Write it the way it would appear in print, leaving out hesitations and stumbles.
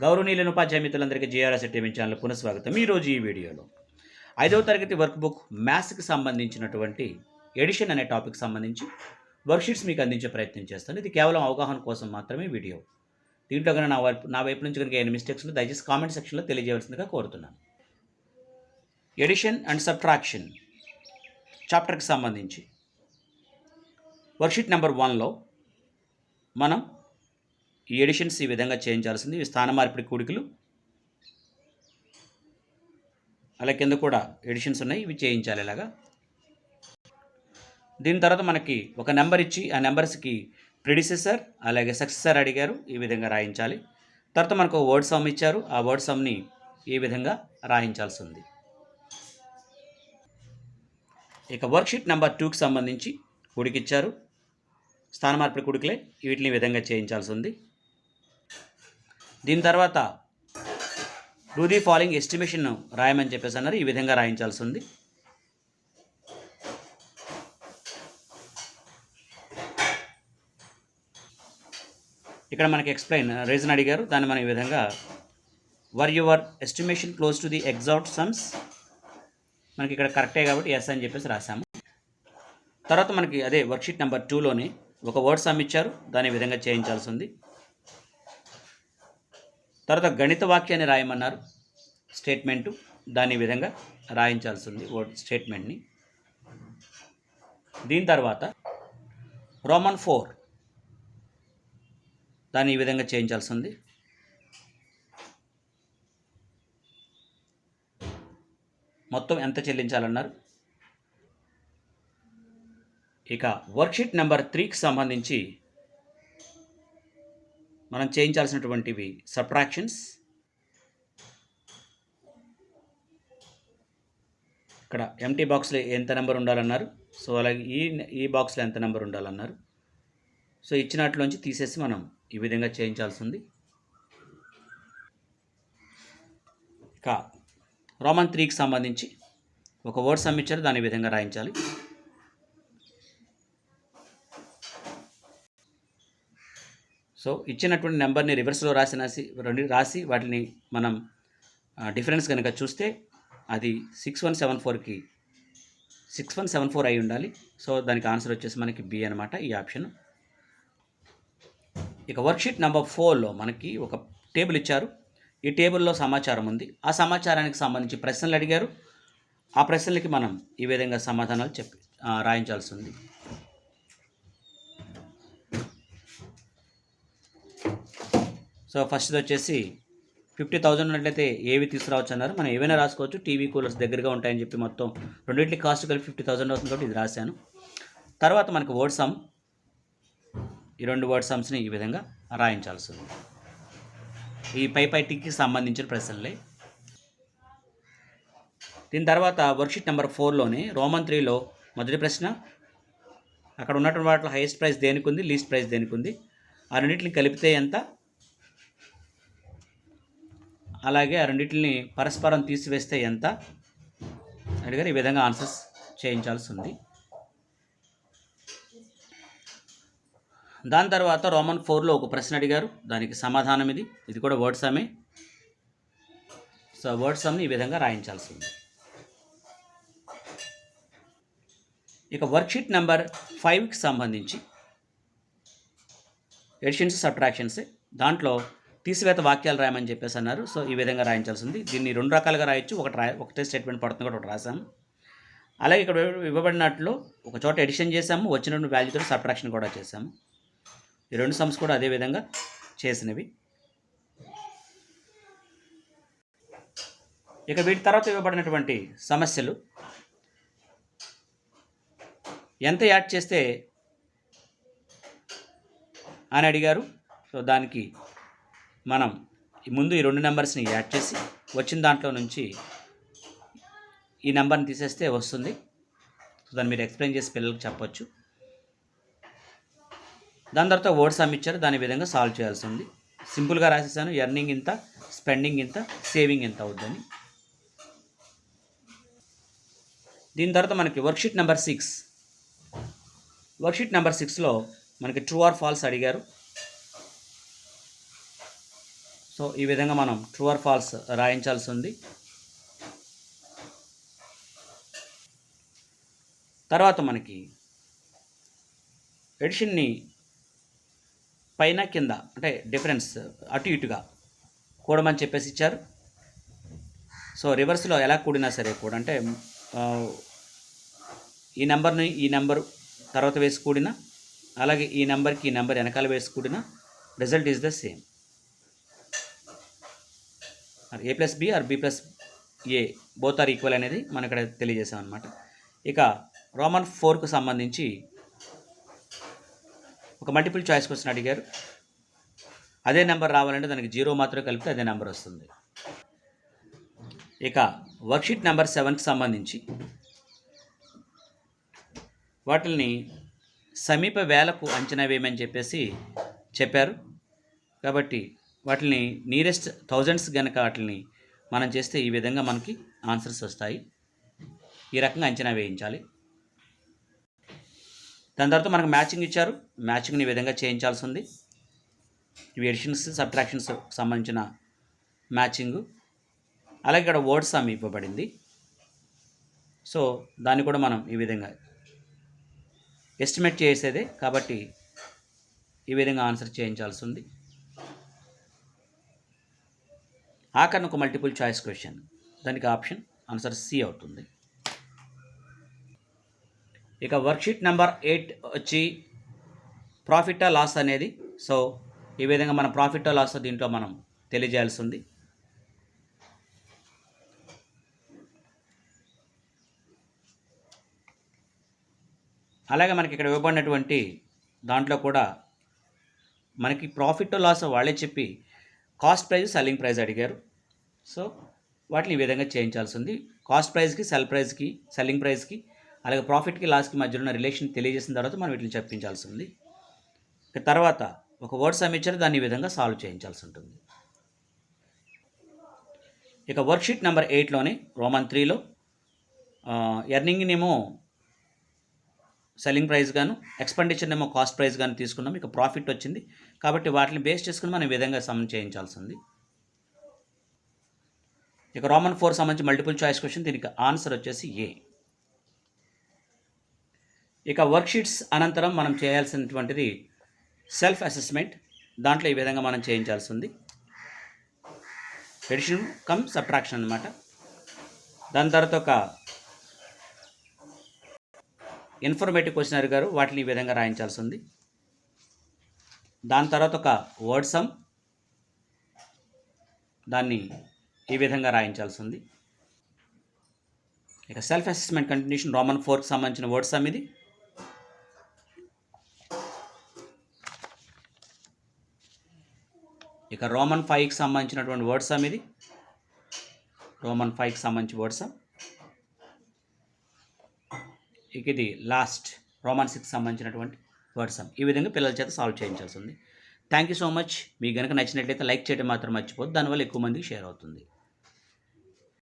గౌరవనీయులైన ఉపాధ్యాయ మిత్రులందరికీ జీఆర్ఎస్ TV channel పునఃస్వాగతం. ఈరోజు ఈ వీడియోలో 5వ తరగతి వర్క్ బుక్ మ్యాథ్స్కి సంబంధించినటువంటి ఎడిషన్ అనే టాపిక్ సంబంధించి వర్క్షీట్స్ మీకు అందించే ప్రయత్నం చేస్తాను. ఇది కేవలం అవగాహన కోసం మాత్రమే వీడియో. దీంట్లో కనుక నా వైపు నుంచి కనుక ఏమైనా మిస్టేక్స్ ఉంటే దయచేసి కామెంట్ సెక్షన్లో తెలియజేయవలసిందిగా కోరుతున్నాను. ఎడిషన్ అండ్ సబ్ట్రాక్షన్ చాప్టర్కి సంబంధించి వర్క్షీట్ నెంబర్ 1లో మనం ఈ ఎడిషన్స్ ఈ విధంగా చేయించాల్సింది. ఇవి స్థాన మార్పిడి కూడికలు, అలా కింద కూడా ఎడిషన్స్ ఉన్నాయి, ఇవి చేయించాలి ఇలాగా. దీని తర్వాత మనకి ఒక నెంబర్ ఇచ్చి ఆ నెంబర్స్కి ప్రిడిసెసర్ అలాగే సక్సెసర్ అడిగారు, ఈ విధంగా రాయించాలి. తర్వాత మనకు వర్డ్ సమ్ ఇచ్చారు, ఆ వర్డ్ సమ్ని ఈ విధంగా రాయించాల్సి ఉంది. ఇక వర్క్షీట్ నెంబర్ 2కి సంబంధించి కూడికిచ్చారు, స్థాన మార్పిడి కూడికలే, వీటిని ఈ విధంగా చేయించాల్సి ఉంది. దీని తర్వాత డూ ది ఫాలోయింగ్ ఎస్టిమేషన్ రాయమని చెప్పేసి అన్నారు, ఈ విధంగా రాయించాల్సి ఉంది. ఇక్కడ మనకి ఎక్స్ప్లెయిన్ రీజన్ అడిగారు, దాన్ని మనం ఈ విధంగా were your estimation close to the exact sums, మనకి ఇక్కడ కరెక్టే కాబట్టి ఎస్ అని చెప్పేసి రాసాము. తర్వాత మనకి అదే వర్క్షీట్ నెంబర్ 2లోనే ఒక వర్డ్ సమ్ ఇచ్చారు, దాని విధంగా చేయించాల్సి ఉంది. తర్వాత గణిత వాక్యాన్ని రాయమన్నారు, స్టేట్మెంటు, దాని విధంగా రాయించాల్సి ఉంది వర్డ్ స్టేట్మెంట్ని. దీని తర్వాత రోమన్ 4 దాన్ని ఈ విధంగా చేయించాల్సి ఉంది. మొత్తం ఎంత చెల్లించాలన్నారు. ఇక వర్క్షీట్ నెంబర్ 3కి సంబంధించి మనం చేయించాల్సినటువంటివి సబ్ట్రాక్షన్స్. ఇక్కడ ఎంటీ బాక్స్లో ఎంత నెంబర్ ఉండాలన్నారు, సో అలాగే ఈ బాక్స్లో ఎంత నెంబర్ ఉండాలన్నారు. సో ఇచ్చినట్లోంచి తీసేసి మనం ఈ విధంగా చేయించాల్సి ఉంది. ఇక రోమన్ 3కి సంబంధించి ఒక వర్డ్ సమ్ ఇచ్చారు, దాని విధంగా రాయించాలి. సో ఇచ్చినటువంటి నెంబర్ని రివర్స్లో రాసి వాటిని మనం డిఫరెన్స్ కనుక చూస్తే అది 6174కి 6174 అయి ఉండాలి. సో దానికి ఆన్సర్ వచ్చేసి మనకి బి అనమాట, ఈ ఆప్షన్. ఇక వర్క్షీట్ నెంబర్ 4లో మనకి ఒక టేబుల్ ఇచ్చారు, ఈ టేబుల్లో సమాచారం ఉంది. ఆ సమాచారానికి సంబంధించి ప్రశ్నలు అడిగారు, ఆ ప్రశ్నలకి మనం ఈ విధంగా సమాధానాలు రాయించాల్సి ఉంది. సో ఫస్ట్ వచ్చేసి 50,000 ఉన్నట్లయితే ఏవి తీసుకురావచ్చు అన్నారు. మనం ఏవైనా రాసుకోవచ్చు, టీవీ కూలర్స్ దగ్గరగా ఉంటాయని చెప్పి మొత్తం రెండింటికి కాస్ట్ కలిపి 50,000 అవుతుంది కాబట్టి ఇది రాశాను. తర్వాత మనకు వర్డ్ సమ్, ఈ 2 వర్డ్ సమ్స్ని ఈ విధంగా రాయించాల్సి ఉంది. ఈ పైటీకి సంబంధించిన ప్రశ్నలే. దీని తర్వాత వర్క్షీట్ నెంబర్ 4లోనే రోమన్ 3లో మొదటి ప్రశ్న, అక్కడ ఉన్నటువంటి వాటిలో హైయెస్ట్ ప్రైస్ దేనికి ఉంది, లీస్ట్ ప్రైస్ దేనికి ఉంది, ఆ రెండింటిని కలిపితే ఎంత, అలాగే ఆ రెండింటిని పరస్పరం తీసివేస్తే ఎంత అడిగారు. ఈ విధంగా ఆన్సర్స్ చేయించాల్సి ఉంది. దాని తర్వాత రోమన్ 4లో ఒక ప్రశ్న అడిగారు, దానికి సమాధానం ఇది కూడా వర్డ్ సమే. సో వర్డ్ సమ్ని ఈ విధంగా రాయించాల్సి ఉంది. ఇక వర్క్షీట్ నెంబర్ 5కి సంబంధించి ఎడిషన్స్ సబ్ట్రాక్షన్స్, దాంట్లో తీసివేత వాక్యాలు రాయమని చెప్పేసి అన్నారు. సో ఈ విధంగా రాయించాల్సి ఉంది. దీన్ని 2 రకాలుగా రాయొచ్చు, ఒకటే స్టేట్మెంట్ పడుతుంది కూడా ఒకటి రాసాము. అలాగే ఇక్కడ ఇవ్వబడినట్లు ఒక చోట ఎడిషన్ చేసాము, వచ్చిన వాల్యూతో సబ్ట్రాక్షన్ కూడా చేసాము. ఈ 2 సమ్స్ కూడా అదే విధంగా చేసినవి. ఇక వీటి తర్వాత ఇవ్వబడినటువంటి సమస్యలు, ఎంత యాడ్ చేస్తే అని అడిగారు. సో దానికి మనం ముందు ఈ 2 నెంబర్స్ని యాడ్ చేసి వచ్చిన దాంట్లో నుంచి ఈ నెంబర్ని తీసేస్తే వస్తుంది. సో దాన్ని మీరు ఎక్స్ప్లెయిన్ చేసి పిల్లలకు చెప్పొచ్చు. దాని తర్వాత వర్డ్ సమ్ ఇచ్చారు, దాని విధంగా సాల్వ్ చేయాల్సి ఉంది. సింపుల్గా రాసేసాను, ఎర్నింగ్ ఇంత, స్పెండింగ్ ఇంత, సేవింగ్ ఎంత అవుద్దని. దీని తర్వాత మనకి వర్క్షీట్ నెంబర్ 6, వర్క్షీట్ నెంబర్ 6లో మనకి ట్రూ ఆర్ ఫాల్స్ అడిగారు. సో ఈ విధంగా మనం ట్రూ ఆర్ ఫాల్స్ రాయించాల్సి ఉంది. తర్వాత మనకి ఎడిషన్ని పైన కింద అంటే డిఫరెన్స్ అటు ఇటుగా కూడమని చెప్పేసి ఇచ్చారు. సో రివర్స్లో ఎలా కూడినా సరే కూడా అంటే ఈ నెంబర్ని ఈ నెంబరు తర్వాత వేసి కూడినా, అలాగే ఈ నెంబర్కి ఈ నెంబర్ వెనకాల వేసి కూడినా result is the same. A plus B or B plus A both are equal అనేది మనం ఇక్కడ తెలియజేసాం అనమాట. ఇక రోమన్ 4కు సంబంధించి ఒక మల్టిపుల్ చాయిస్ క్వశ్చన్ అడిగారు. అదే నెంబర్ రావాలంటే దానికి 0 మాత్రమే కలిపితే అదే నెంబర్ వస్తుంది. ఇక వర్క్షీట్ నెంబర్ 7కి సంబంధించి వాటిని సమీప వేలకు అంచనా వేయమని చెప్పేసి చెప్పారు. కాబట్టి వాటిని నియరెస్ట్ థౌజండ్స్ కనుక వాటిని మనం చేస్తే ఈ విధంగా మనకి ఆన్సర్స్ వస్తాయి. ఈ రకంగా అంచనా వేయించాలి. దాని తర్వాత మనకు మ్యాచింగ్ ఇచ్చారు. మ్యాచింగ్ని ఈ విధంగా చేయించాల్సి ఉంది. ఇవి ఎడిషన్స్ సబ్ట్రాక్షన్స్ సంబంధించిన మ్యాచింగు. అలాగే ఇక్కడ వర్డ్ సమ్ ఇవ్వబడింది. సో దాన్ని కూడా మనం ఈ విధంగా ఎస్టిమేట్ చేసేదే కాబట్టి ఈ విధంగా ఆన్సర్ చేయించాల్సి ఉంది. ఆఖరణ ఒక మల్టిపుల్ చాయిస్ క్వశ్చన్, దానికి ఆప్షన్ ఆన్సర్ సి అవుతుంది. ఇక వర్క్షీట్ నెంబర్ 8 వచ్చి ప్రాఫిట్ లాస్ అనేది. సో ఈ విధంగా మన ప్రాఫిట్ లాస్ దీంట్లో మనం తెలియజేయాల్సి ఉంది. అలాగే మనకి ఇక్కడ ఇవ్వబడినటువంటి దాంట్లో కూడా మనకి ప్రాఫిట్ లాస్ వాళ్ళే చెప్పి కాస్ట్ ప్రైస్ సెల్లింగ్ ప్రైస్ అడిగారు. సో వాటిని ఈ విధంగా చేయించాల్సి ఉంది. కాస్ట్ ప్రైస్కి సెల్ ప్రైస్కి సెల్లింగ్ ప్రైస్కి అలాగే ప్రాఫిట్కి లాస్కి మధ్యలో ఉన్న రిలేషన్ తెలియజేసిన తర్వాత మనం వీటిని చెప్పించాల్సి ఉంది. తర్వాత ఒక వర్డ్ సమ్ ఇచ్చారు, దాన్ని ఈ విధంగా సాల్వ్ చేయించాల్సి ఉంటుంది. ఇక వర్క్షీట్ నెంబర్ 8లోనే రోమన్ 3లో ఎర్నింగ్నేమో సెల్లింగ్ ప్రైస్ గాను ఎక్స్పెండిచర్నేమో కాస్ట్ ప్రైస్ గాను తీసుకున్నాం. ఇక ప్రాఫిట్ వచ్చింది కాబట్టి వాటిని బేస్ చేసుకుని మనం ఈ విధంగా సమ్ చేయించాల్సి ఉంది. ఇక రోమన్ 4 సంబంధించి మల్టిపుల్ చాయిస్ క్వశ్చన్, దీనికి ఆన్సర్ వచ్చేసి ఏ. ఇక వర్క్షీట్స్ అనంతరం మనం చేయాల్సినటువంటిది సెల్ఫ్ అసెస్మెంట్. దాంట్లో ఈ విధంగా మనం చేయించాల్సి ఉంది. ఎడిషన్ కమ్ సబ్ట్రాక్షన్ అనమాట. దాని తర్వాత ఒక ఇన్ఫర్మేటివ్ క్వశ్చన్ అడిగారు, వాటిని ఈ విధంగా రాయించాల్సి ఉంది. దాని తర్వాత ఒక వర్డ్ సమ్, దాన్ని ఈ విధంగా రాయించాల్సి ఉంది. ఇక సెల్ఫ్ అసెస్మెంట్ కంటిన్యూషన్ రోమన్ 4కి సంబంధించిన వర్డ్ సమ్ ఇది. ఇక రోమన్ 5కి సంబంధించినటువంటి వర్డ్ సమ్ ఇది. రోమన్ 5కి సంబంధించి వర్డ్ సమ్. ఇక ఇది లాస్ట్ రోమన్ 6కి సంబంధించినటువంటి వర్డ్ సమ్. ఈ విధంగా పిల్లల చేత సాల్వ్ చేయించాల్సి ఉంది. Thank you so much. మీకు కనుక నచ్చినట్లయితే లైక్ చేయడం మాత్రం మర్చిపోద్దు, దానివల్ల ఎక్కువ మందికి షేర్ అవుతుంది.